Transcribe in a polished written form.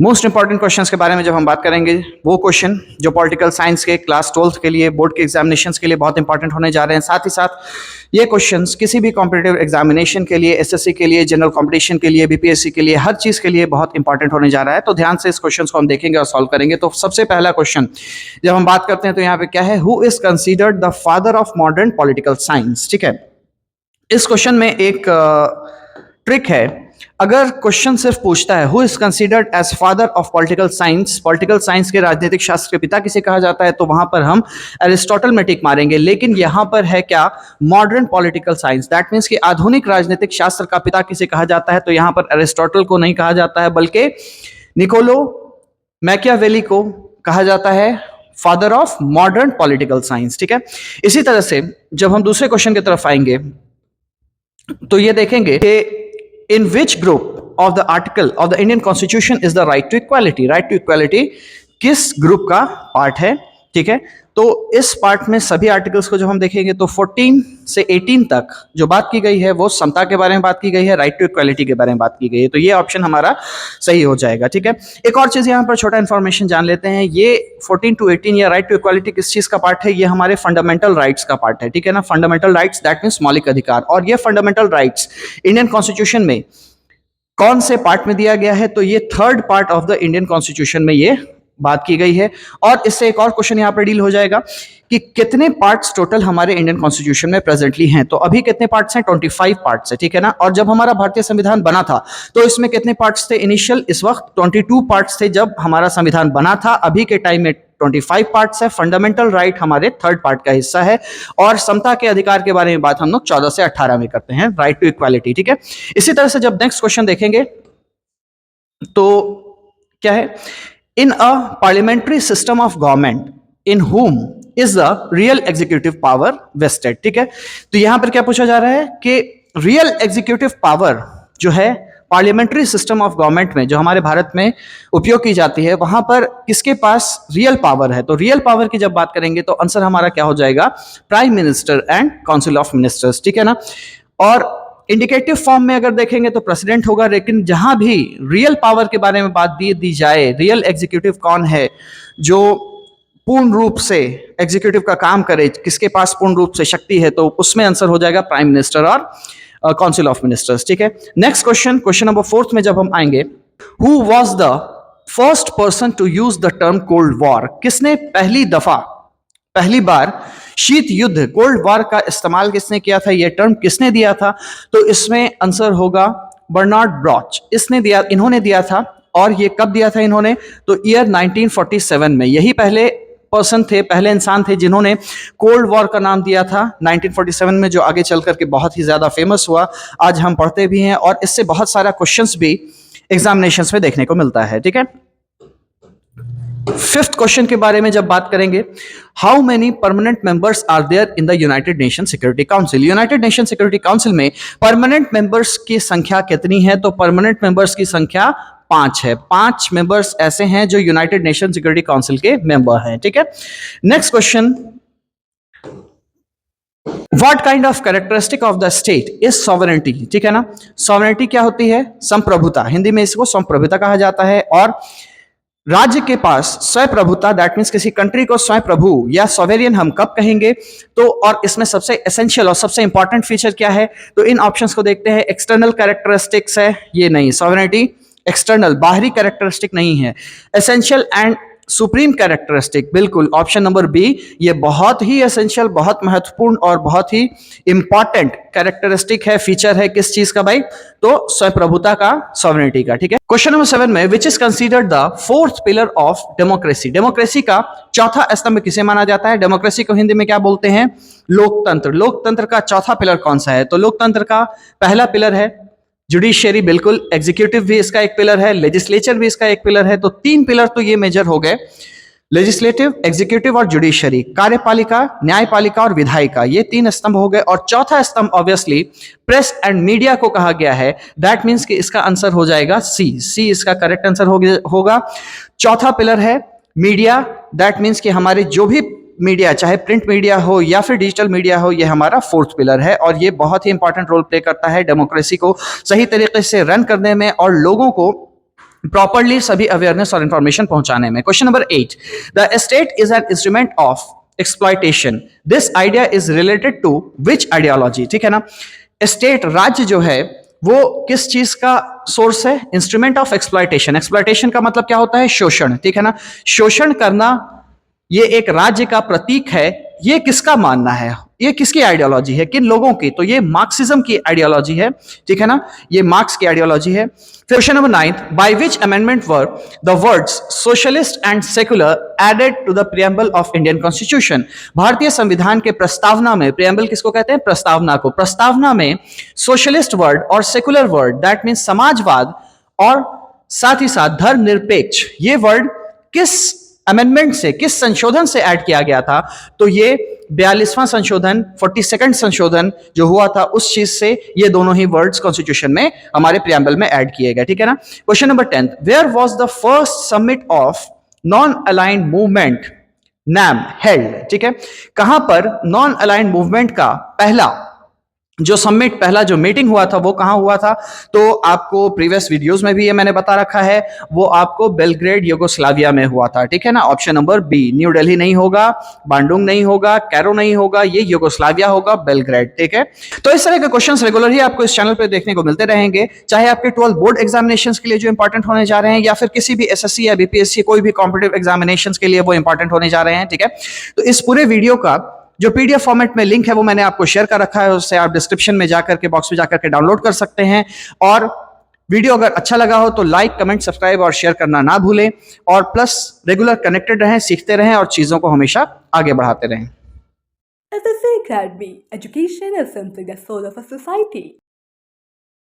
Most important questions के बारे में जब हम बात करेंगे, वो क्वेश्चन जो पॉलिटिकल साइंस के क्लास 12th के लिए बोर्ड के एग्जामिनेशंस के लिए बहुत इंपॉर्टेंट होने जा रहे हैं। साथ ही साथ ये क्वेश्चंस किसी भी कॉम्पिटिटिव एग्जामिनेशन के लिए, एसएससी के लिए, जनरल कॉम्पिटिशन के लिए, बीपीएससी के लिए, हर चीज़ के लिए बहुत इंपॉर्टेंट होने जा रहा है। तो ध्यान से इस क्वेश्चन को हम देखेंगे और सॉल्व करेंगे। तो सबसे पहला क्वेश्चन जब हम बात करते हैं तो यहाँ पे क्या है, who is considered the father of modern political science. ठीक है, इस क्वेश्चन में एक ट्रिक है। अगर क्वेश्चन सिर्फ पूछता है who is considered as father of political science के राजनीतिक शास्त्र के पिता किसे कहा जाता है, तो वहां पर हम एरिस्टोटल में टिक मारेंगे। लेकिन यहां पर है क्या, modern political science, that means कि आधुनिक राजनीतिक शास्त्र का पिता किसे कहा जाता है, तो यहां पर एरिस्टोटल को नहीं कहा जाता है, बल्कि निकोलो मैकियावेली को कहा जाता है father of modern political science. ठीक है, इसी तरह से जब हम दूसरे क्वेश्चन की तरफ आएंगे तो ये देखेंगे कि in which group of the article of the Indian Constitution is the right to equality? right to equality किस ग्रुप का पार्ट है? ठीक है, तो इस पार्ट में सभी आर्टिकल्स को जब हम देखेंगे तो 14 से 18 तक जो बात की गई है वो समता के बारे में बात की गई है, राइट टू इक्वालिटी के बारे में बात की गई है। तो ये ऑप्शन हमारा सही हो जाएगा। ठीक है, एक और चीज यहाँ पर छोटा इन्फॉर्मेशन जान लेते हैं। ये 14 to 18 या राइट टू इक्वालिटी किस चीज का पार्ट है? ये हमारे फंडामेंटल राइट्स का पार्ट है। ठीक है ना, फंडामेंटल राइट्स दैट मीन्स मौलिक अधिकार। और ये फंडामेंटल राइट्स इंडियन कॉन्स्टिट्यूशन में कौन से पार्ट में दिया गया है? तो ये third part of the Indian constitution में ये बात की गई है। और इससे एक और क्वेश्चन यहां पर डील हो जाएगा कि कितने पार्ट्स टोटल हमारे इंडियन कॉन्स्टिट्यूशन में प्रेजेंटली हैं। तो अभी कितने पार्ट्स हैं? 25 पार्ट्स है। ठीक है ना, और जब हमारा भारतीय संविधान बना था तो इसमें कितने पार्ट्स थे? इनिशियल इस वक्त 22 पार्ट्स थे जब हमारा संविधान बना था। अभी के टाइम में 25 पार्ट्स है। फंडामेंटल राइट हमारे थर्ड पार्ट का हिस्सा है। और समता के अधिकार के बारे में बात हम लोग 14 से 18 में करते हैं, राइट टू इक्वालिटी। ठीक है, इसी तरह से जब नेक्स्ट क्वेश्चन देखेंगे तो क्या है, in a parliamentary system of government in whom is the real executive power vested? ठीक है, तो यहां पर क्या पूछा जा रहा है कि रियल एग्जीक्यूटिव पावर जो है पार्लियामेंट्री सिस्टम ऑफ गवर्नमेंट में जो हमारे भारत में उपयोग की जाती है, वहां पर किसके पास रियल पावर है? तो रियल पावर की जब बात करेंगे तो आंसर हमारा क्या हो जाएगा? Prime minister and council of ministers. ठीक है ना, और इंडिकेटिव फॉर्म में अगर देखेंगे तो प्रेसिडेंट होगा। लेकिन जहां भी रियल पावर के बारे में बात दी जाए, रियल एग्जीक्यूटिव कौन है जो पूर्ण रूप से एग्जीक्यूटिव का काम करे, किसके पास पूर्ण रूप से शक्ति है, तो उसमें आंसर हो जाएगा प्राइम मिनिस्टर और काउंसिल ऑफ मिनिस्टर्स। ठीक है, नेक्स्ट क्वेश्चन नंबर 4 में जब हम आएंगे, who was the first person to use the term cold war? किसने पहली बार शीत युद्ध, कोल्ड वॉर का इस्तेमाल किसने किया था? यह टर्म किसने दिया था? तो इसमें आंसर होगा बर्नार्ड ब्रॉच। इन्होंने दिया था। और ये कब दिया था इन्होंने? तो ईयर 1947 में। यही पहले इंसान थे जिन्होंने कोल्ड वॉर का नाम दिया था 1947 में, जो आगे चल करके बहुत ही ज्यादा फेमस हुआ। आज हम पढ़ते भी हैं और इससे बहुत सारा क्वेश्चंस भी एग्जामिनेशंस में देखने को मिलता है। ठीक है, 5th क्वेश्चन के बारे में जब बात करेंगे, how many permanent members are there in the United Nation Security Council? United Nation Security Council में परमानेंट मेंबर्स की संख्या कितनी है? तो परमानेंट मेंबर्स की संख्या 5 है। 5 मेंबर्स ऐसे हैं जो यूनाइटेड नेशन सिक्योरिटी काउंसिल के मेंबर हैं। ठीक है, next question, What kind of characteristic of the state is sovereignty? ठीक है ना, sovereignty क्या होती है? संप्रभुता। हिंदी में इसको संप्रभुता कहा जाता है। और राज्य के पास स्वप्रभुता, दैट मीन्स किसी कंट्री को स्वप्रभु या सोवेरियन हम कब कहेंगे? तो और इसमें सबसे एसेंशियल और सबसे इंपॉर्टेंट फीचर क्या है? तो इन ऑप्शंस को देखते हैं। एक्सटर्नल कैरेक्टरिस्टिक्स है, ये नहीं, सॉवरेनिटी एक्सटर्नल बाहरी कैरेक्टरिस्टिक नहीं है। एसेंशियल एंड सुप्रीम कैरेक्टरिस्टिक, बिल्कुल ऑप्शन नंबर बी, ये बहुत ही एसेंशियल, बहुत महत्वपूर्ण और बहुत ही इंपॉर्टेंट कैरेक्टरिस्टिक है, फीचर है किस चीज का भाई? तो स्वप्रभुता का, सॉवरेनिटी का। ठीक है, क्वेश्चन नंबर 7 में, which is considered the 4th pillar of democracy? Democracy का चौथा स्तंभ किसे माना जाता है? डेमोक्रेसी को हिंदी में क्या बोलते हैं? लोकतंत्र। लोकतंत्र का चौथा पिलर कौन सा है? तो लोकतंत्र का पहला पिलर है जुडिशियरी, बिल्कुल। एग्जीक्यूटिव भी इसका एक पिलर है, लेजिस्लेचर भी इसका एक पिलर है। तो 3 पिलर तो ये मेजर हो गए, लेजिस्लेटिव, एग्जीक्यूटिव और जुडिशरी। कार्यपालिका, न्यायपालिका और विधायिका, ये 3 स्तंभ हो गए। और चौथा स्तंभ ऑब्वियसली प्रेस एंड मीडिया को कहा गया है। दैट मीन्स कि इसका आंसर हो जाएगा सी इसका करेक्ट आंसर होगा। चौथा पिलर है मीडिया, दैट मीन्स कि हमारे जो भी मीडिया, चाहे प्रिंट मीडिया हो या फिर डिजिटल मीडिया हो, ये हमारा 4th पिलर है। और ये बहुत ही इंपॉर्टेंट रोल प्ले करता है डेमोक्रेसी को सही तरीके से रन करने में और लोगों को प्रॉपरली सभी अवेयरनेस और इंफॉर्मेशन पहुंचाने में। Question number 8, the state is an instrument of exploitation, this idea is related to which ideology. ठीक है ना, स्टेट राज्य जो है वो किस चीज का सोर्स है? Instrument of exploitation. एक्सप्लॉयटेशन का मतलब क्या होता है? शोषण। ठीक है ना, शोषण करना ये एक राज्य का प्रतीक है। ये किसका मानना है? ये किसकी आइडियोलॉजी है? किन लोगों की? तो ये मार्क्सिज्म की आइडियोलॉजी है। ठीक है ना, ये मार्क्स की आइडियोलॉजी है। Question number 9, by which amendment were the words socialist and secular added to the preamble of Indian constitution. भारतीय संविधान के प्रस्तावना में, प्रियम्बल किसको कहते हैं? प्रस्तावना को। प्रस्तावना में सोशलिस्ट वर्ड और सेकुलर वर्ड, दैट मीन्स समाजवाद और साथ ही साथ धर्मनिरपेक्ष, ये वर्ड किस अमेंडमेंट से, किस संशोधन से ऐड किया गया था? तो ये 42वां संशोधन, 42nd संशोधन जो हुआ था, उस चीज से ये दोनों ही वर्ड्स कॉन्स्टिट्यूशन में हमारे प्रियम्बल में ऐड किए गए। ठीक है ना। Question number 10, where was the first summit of non aligned movement NAM held? ठीक है, कहां पर नॉन अलाइंड मूवमेंट का पहला जो समिट, पहला जो मीटिंग हुआ था, वो कहां हुआ था? तो आपको प्रीवियस वीडियोस में भी ये मैंने बता रखा है, वो आपको बेलग्रेड यूगोस्लाविया में हुआ था। ठीक है ना, option number B, New Delhi नहीं होगा, बांडुंग नहीं होगा, कैरो नहीं होगा, ये यूगोस्लाविया होगा, बेलग्रेड। ठीक है, तो इस तरह के क्वेश्चंस रेगुलर ही आपको इस चैनल पे देखने को मिलते रहेंगे, चाहे आपके 12 बोर्ड एग्जामिनेशंस के लिए जो इंपॉर्टेंट होने जा रहे हैं, या फिर किसी भी एसएससी या बीपीएससी कोई भी कॉम्पिटिटिव एग्जामिनेशंस के लिए वो इंपॉर्टेंट होने जा रहे हैं। ठीक है, तो इस पूरे वीडियो का जो पीडीएफ फॉर्मेट में लिंक है वो मैंने आपको शेयर कर रखा है, उससे आप डिस्क्रिप्शन में जाकर के, बॉक्स में जाकर के डाउनलोड कर सकते हैं। और वीडियो अगर अच्छा लगा हो तो लाइक, कमेंट, सब्सक्राइब और शेयर करना ना भूलें, और प्लस रेगुलर कनेक्टेड रहें, सीखते रहें और चीजों को हमेशा आगे बढ़ाते रहें। SSC Academy, education is simply the soul of a society.